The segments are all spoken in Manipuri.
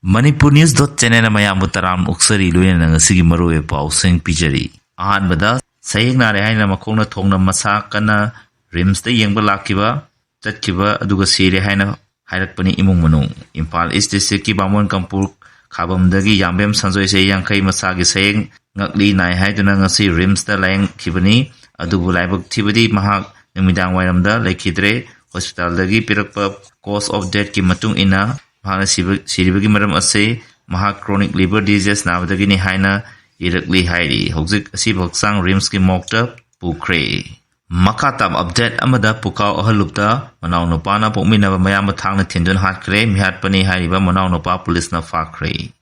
Manipur News channel Mayamba taram uksari luyan ng sige maroe pausing pijari. Ahan bada sayang nare hai na makona thongna masa kana rims da yengba lakiba tatkiba aduga sire hai na hairakpani imung manung. Impal East District ki Bamon Kampur khabamdagi yambem sanjoi se yangkai masa gi sayang ngakli nai hai tuna ngasi rims da layang kibani adubu laibak tibadi mahak namidang wairamda laikidre hospital dagi pirakpa cause of death ki matung ina Mahana siribagi maram ase maha chronic liver disease nabadagi ni haina irakli hairi hojik asi baksang rims ki mokta pukre makatam update amada pukau ahalupta manaw no pa na pokmina mayamba thangna thindun hatkhre mihat pani hairiba manaw no pa police na fakre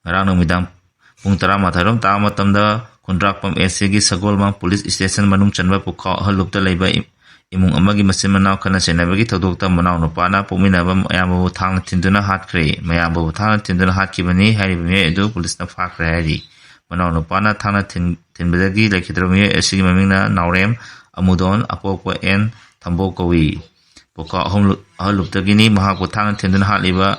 ngarang no midang pung tara matharom ta matamda kundrakpam SC gi sagolma police station manung chanba pukau ahalupta leiba imung amagi masin manaw kana senabagi thodokta manaw no pana pominaba mayamba thang tinduna hatkhre mayamba thang tinduna hatkibani haribame edu police na fakre hari manaw no pana thana tinbadagi lekidromi asigi mamingna naurem amudon apokwa en thambo kawi poka ahluptagini mahako thang tinduna hatliba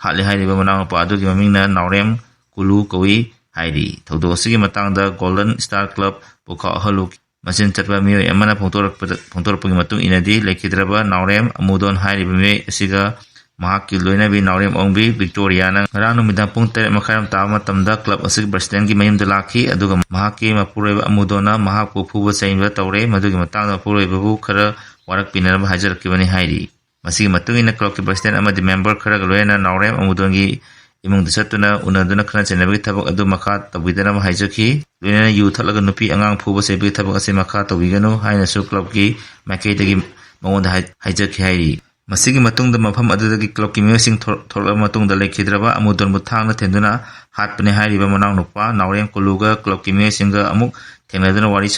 hariba manaw no pa adugi mamingna naurem kulu kawi hari thodok asigi matangda golden star club poka ahluk Masin chatba miyo emana phongtorapagi matung inadi lekhidraba naurem amudon hairiba miyo asiga mahakki loina bi naurem ongbi Victoria na ngarang numidang pung 3 makharam tama matamda club asig president gi mayumda lakhi aduga mahakki mapureba amudona mahakku phuba sainba tawre madugi matangda pureba bu khara warak pinaraba hajarakibani hairi masigi matung ina club ki president amadi member khara loina naurem amudon gi imung disatuna unaduna khana chenabagi thabak adu makha tabidana haijaki loina yu thalaga nupi angang phuba sebi thabak ase makha tabiganu haina su club ki makai dagi mangonda haijaki hairi masigi matungda mafam adudagi club ki music thorla matungda lekhidraba amudon buthangna thenduna hatpane hairiba manang nupa naurem kuluga club ki music ga amuk thenaduna wari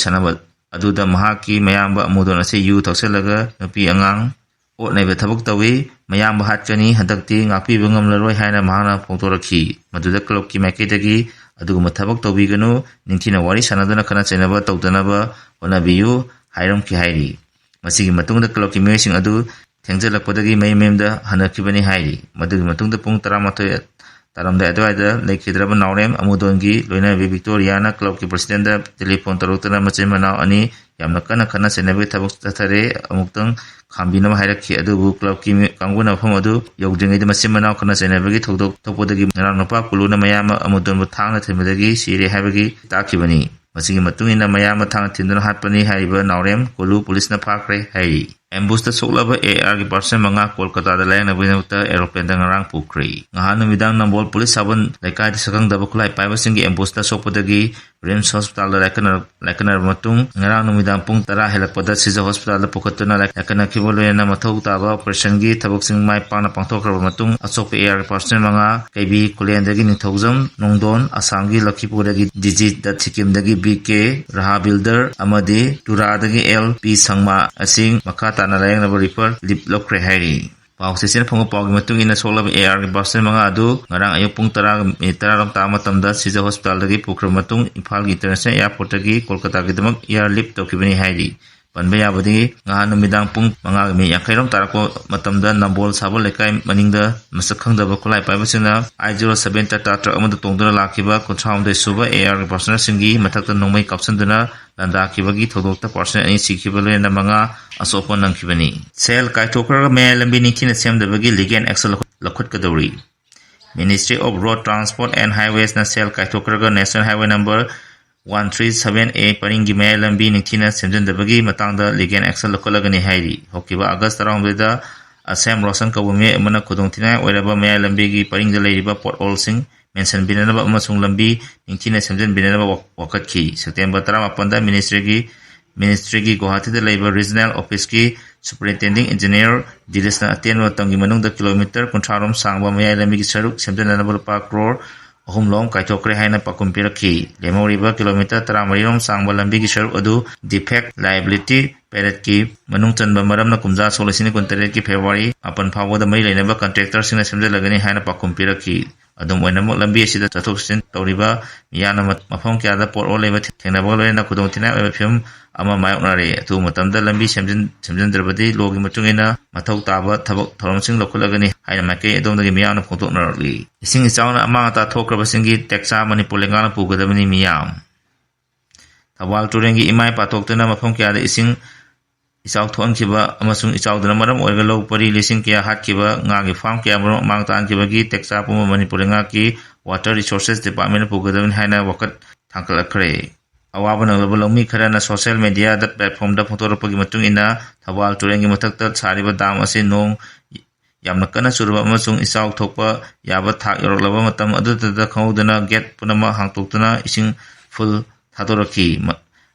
sanaba aduda mahaki mayamba amudon ase yu thokselaga nupi angang ot naiba thabak tawi mayamba hatkani hadakti ngapi bangam laroi haina mahana phongtorakhi maduda club ki maikidagi adugu mathabak tawbiganu ningthina wari sanaduna kana chenaba tawdanaba onabiyu hairam ki hairi masigi matungda club ki meising adu thengjalakpadagi maimemda hanakibani hairi madugi matungda pung 13 taramda adwaida lekhidraba naurem amudongi loina Victoria na club ki president da telephone tarutana machemana ani yamna kana senabe thabak tathare amuktang khambina hairakhi adubu club ki kanguna pham adu yogdringai da machemana kana senabagi thodok thopodagi ngarang napa kuluna mayama amudon bu thangna themedagi sire haibagi takibani masigi matungina mayama thang tinduna hatpani haiba naurem kulu police na phakre hai ambush da soklaba AR ki person manga Kolkata da layang nabinauta aeroplane da ngarang pukri ngahanu midang nambol police sabon laikai di sakang dabak kulai paibasingi ambush da sokpadagi Rims hospital da laikana matung ngarang numidang pung tara helakpada sija hospital da pukatuna laikana kiboloyana mathau taba operation gi thabaksing mai pana pangthokraba matung achok AR person manga kaibi kulen dagi ningthaujam nongdon asangi lakhipur dagi digit da thikim dagi BK raha builder amadi tura dagi LP sangma asing makha tana layang na refer lip lokre hairi pau session phongo pau gi matung ina solab AR gi person manga adu ngarang ayuk pung 10 ram ta matamda sija hospital dagi pukra matung Imphal gi international airport dagi Kolkata gi damak air lift tokibani hairi panba yabadi ngahanu midang pung manga mi yakhairam tarako matamda nambol sabol lekai maningda masak khangdaba khulai paibasina I07 tata truck amada tongduna lakhiba kontraumde suba AR gi person singi mathakta nongmai kapsanduna landa kibagi thodokta person ani sikibale na manga asopo nangkibani sel kaitokra me lambi ningthina semdabagi legal action lakhut kadori Ministry of Road Transport and Highways na sel kaitokra national highway number 137A paringi me lambi ningthina semjandabagi matangda legal action lakolagani hairi hokiba August around Assam Rosan Kawame amana khudongthina oiraba me lambi gi paringda leiriba port all sing mention binanaba amasung lambi ningthina semjan binanaba wakatki September 18 da ministry gi Guwahati da leiba regional office ki superintending engineer dilisna atenwa tangi manungda kilometer kontrarom sangba mayai lambi gi saruk semjananaba pa crore ahumlom kaitokre haina pakumpiraki lemoriba kilometer 30 rom sangba lambi gi saruk adu defect liability Peret ki manung chanba maramna kumja solasini kontere ki February apan phawoda mai leinaba contractor sina semjalagani haina pakumpiraki ꯑꯗꯨꯝ ꯑꯣꯏꯅꯃꯛ ꯂꯝꯕꯤ ꯑꯁꯤꯗ ꯆꯠꯊꯣꯛ ꯆꯠꯁꯤꯟ ꯇꯧꯔꯤꯕ ꯃꯤꯌꯥꯝꯅ ꯃꯐꯝ ꯀꯌꯥꯗ ꯄꯣꯠꯑꯣ ꯂꯩꯕ ꯊꯦꯡꯅꯕꯒ ꯂꯣꯏꯅꯅ ꯈꯨꯗꯣꯡꯊꯤꯅꯤꯡꯉꯥꯏ ꯑꯣꯏꯕ ꯐꯤꯚꯝ ꯑꯃ ꯃꯥꯌꯣꯛꯅꯔꯦ꯫ ꯑꯊꯨꯕ ꯃꯇꯝꯗ ꯂꯝꯕꯤ ꯁꯦꯝꯖꯤꯟꯗ꯭ꯔꯕꯗꯤ ꯂꯣꯒꯤ ꯃꯇꯨꯡꯏꯟꯅ ꯃꯊꯧ ꯇꯥꯕ ꯊꯕꯛ ꯊꯧꯔꯝꯁꯤꯡ ꯂꯧꯈꯠꯂꯒꯅꯤ ꯍꯥꯏꯅ ꯃꯥꯏꯀꯩ ꯑꯗꯣꯝꯗꯒꯤ ꯃꯤꯌꯥꯝꯅ ꯐꯣꯡꯗꯣꯛꯅꯔꯛꯂꯤ꯫ ꯏꯁꯤꯡ ꯏꯆꯥꯎꯅ ꯑꯃꯥꯡ ꯑꯇꯥ ꯊꯣꯛꯈ꯭ꯔꯕꯁꯤꯡꯒꯤ ꯇꯦꯛꯆꯥ ꯃꯅꯤꯄꯨꯔ ꯂꯩꯉꯥꯛꯅ ꯄꯨꯒꯗꯕꯅꯤ ꯃꯤꯌꯥꯝ꯫ ꯊꯧꯕꯥꯜ ꯇꯨꯔꯦꯜꯒꯤ ꯏꯃꯥꯏ ꯄꯥꯊꯣꯛꯇꯨꯅ ꯃꯐꯝ ꯀꯌꯥꯗ ꯏꯁꯤꯡ ꯏꯆꯥꯎ ꯊꯣꯛꯍꯟꯈꯤꯕ ꯑꯃꯁꯨꯡ ꯏꯆꯥꯎꯗꯨꯅ ꯃꯔꯝ ꯑꯣꯏꯔꯒ ꯂꯧ ꯄꯔꯤ ꯂꯤꯁꯤꯡ ꯀꯌꯥ ꯍꯥꯠꯈꯤꯕ, ꯉꯥꯒꯤ ꯐꯥꯔꯝ ꯀꯌꯥ ꯃꯔꯨꯝ ꯑꯃꯥꯡ ꯇꯥꯍꯟꯈꯤꯕꯒꯤ ꯇꯦꯛꯆꯥ ꯄꯨꯝꯕ ꯃꯅꯤꯄꯨꯔ ꯂꯩꯉꯥꯛꯀꯤ ꯋꯥꯇꯔ ꯔꯤꯁꯣꯔꯁꯦꯁ ꯗꯤꯄꯥꯔꯠꯃꯦꯟꯠꯅ ꯄꯨꯒꯗꯕꯅꯤ ꯍꯥꯏꯅ ꯋꯥꯀꯠ ꯊꯥꯡꯒꯠꯂꯛꯈ꯭ꯔꯦ꯫ ꯑꯋꯥꯕ ꯅꯪꯂꯕ ꯂꯧꯃꯤ ꯈꯔꯅ ꯁꯣꯁꯤꯌꯦꯜ ꯃꯤꯗꯤꯌꯥꯗ ꯄ꯭ꯂꯦꯠꯐꯣꯔꯝꯗ ꯐꯣꯡꯗꯣꯔꯛꯄꯒꯤ ꯃꯇꯨꯡ ꯏꯟꯅ ꯊꯧꯕꯥꯜ ꯇꯨꯔꯦꯜꯒꯤ ꯃꯊꯛꯇ ꯁꯥꯔꯤꯕ ꯗꯥꯝ ꯑꯁꯤ ꯅꯣꯡ ꯌꯥꯝꯅ ꯀꯟꯅ ꯆꯨꯔꯕ ꯑꯃꯁꯨꯡ ꯏꯆꯥꯎ ꯊꯣꯛꯄ ꯌꯥꯕ ꯊꯥꯛ ꯌꯧꯔꯛꯂꯕ ꯃꯇꯝ ꯑꯗꯨꯗꯇ ꯈꯪꯍꯧꯗꯅ ꯒꯦꯠ ꯄꯨꯝꯅꯃꯛ ꯍꯥꯡꯇꯣꯛꯇꯨꯅ ꯏꯁꯤꯡ ꯐꯨꯜ ꯊꯥꯗꯣꯔꯛꯈꯤ꯫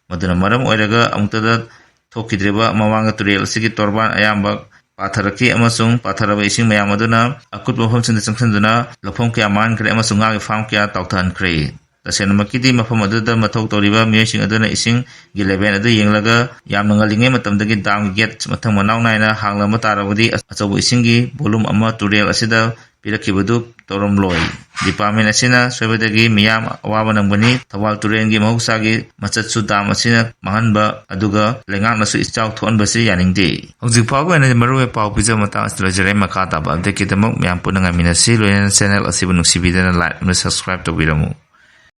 ꯃꯗꯨꯅ ꯃꯔꯝ ꯑꯣꯏꯔꯒ ꯑꯃꯨꯛꯇꯗ ꯊꯣꯛꯈꯤꯗ꯭ꯔꯤꯕ ꯃꯃꯥꯡꯗ ꯇꯨꯔꯦꯜ ꯑꯁꯤꯒꯤ ꯇꯣꯔꯕꯥꯟ ꯑꯌꯥꯝꯕ ꯄꯥꯊꯔꯛꯈꯤ ꯑꯃꯁꯨꯡ ꯄꯥꯊꯔꯕ ꯏꯁꯤꯡ ꯃꯌꯥꯝ ꯑꯗꯨꯅ ꯑꯀꯨꯠꯄ ꯃꯐꯝꯁꯤꯡꯗ ꯆꯪꯁꯤꯟꯗꯨꯅ ꯂꯧꯐꯝ ꯀꯌꯥ ꯃꯥꯡꯍꯟꯈ꯭ꯔꯦ ꯑꯃꯁꯨꯡ ꯉꯥꯒꯤ ꯐꯥꯔꯝ ꯀꯌꯥ ꯇꯥꯎꯊꯍꯟꯈ꯭ꯔꯦ꯫ ꯇꯁꯦꯡꯅꯃꯛꯀꯤꯗꯤ ꯃꯐꯝ ꯑꯗꯨꯗ ꯃꯊꯧ ꯇꯧꯔꯤꯕ ꯃꯤꯑꯣꯏꯁꯤꯡ ꯑꯗꯨꯅ ꯏꯁꯤꯡꯒꯤ ꯂꯦꯚꯦꯜ ꯑꯗꯨ ꯌꯦꯡꯂꯒ ꯌꯥꯝꯅ ꯉꯜꯂꯤꯉꯩ ꯃꯇꯝꯗꯒꯤ ꯗꯥꯝꯒꯤ ꯒꯦꯠ ꯃꯊꯪ ꯃꯅꯥꯎ ꯅꯥꯏꯅ ꯍꯥꯡꯂꯝꯕ ꯇꯥꯔꯕꯗꯤ ꯑꯆꯧꯕ ꯏꯁꯤꯡꯒꯤ ꯚꯣꯂꯨꯝ ꯑꯃ ꯇꯨꯔꯦꯜ ꯑꯁꯤꯗ ꯄꯤꯔꯛꯈꯤꯕꯗꯨ ꯇꯧꯔꯝꯂꯣꯏ꯫ ꯗꯤꯄꯥꯔꯠꯃꯦꯟꯠ ꯑꯁꯤꯅ ꯁꯣꯏꯕꯗꯒꯤ ꯃꯤꯌꯥꯝ ꯑꯋꯥꯕ ꯅꯪꯕꯅꯤ꯫ ꯊꯧꯕꯥꯜ ꯇꯨꯔꯦꯜꯒꯤ ꯃꯍꯧꯁꯥꯒꯤ ꯃꯆꯠꯁꯨ ꯗꯥꯝ ꯑꯁꯤꯅ ꯃꯥꯡꯍꯟꯕ ꯑꯗꯨꯒ ꯂꯩꯉꯥꯛꯅꯁꯨ ꯏꯆꯥꯎ ꯊꯣꯛꯍꯟꯕꯁꯤ ꯌꯥꯅꯤꯡꯗꯦ꯫ ꯍꯧꯖꯤꯛ ꯐꯥꯎꯕꯒꯤ ꯑꯣꯏꯅꯗꯤ ꯃꯔꯨꯑꯣꯏꯕ ꯄꯥꯎ ꯄꯤꯖꯕ ꯃꯇꯥꯡ ꯑꯁꯤꯗ ꯂꯣꯏꯖꯔꯦ꯫ ꯃꯈꯥ ꯇꯥꯕ ꯑꯞꯗꯦꯠꯀꯤꯗꯃꯛ ꯃꯌꯥꯝ ꯄꯨꯟꯅ ꯉꯥꯏꯃꯤꯟꯅꯁꯤ꯫ ꯂꯣꯏꯅꯅ ꯆꯦꯅꯦꯜ ꯑꯁꯤꯕꯨ ꯅꯨꯡꯁꯤꯕꯤꯗꯨꯅ ꯂꯥꯏꯛ ꯑꯃꯁꯨꯡ ꯁꯕꯁꯀ꯭ꯔꯥꯏꯕ ꯇꯧꯕꯤꯔꯝꯃꯨ꯫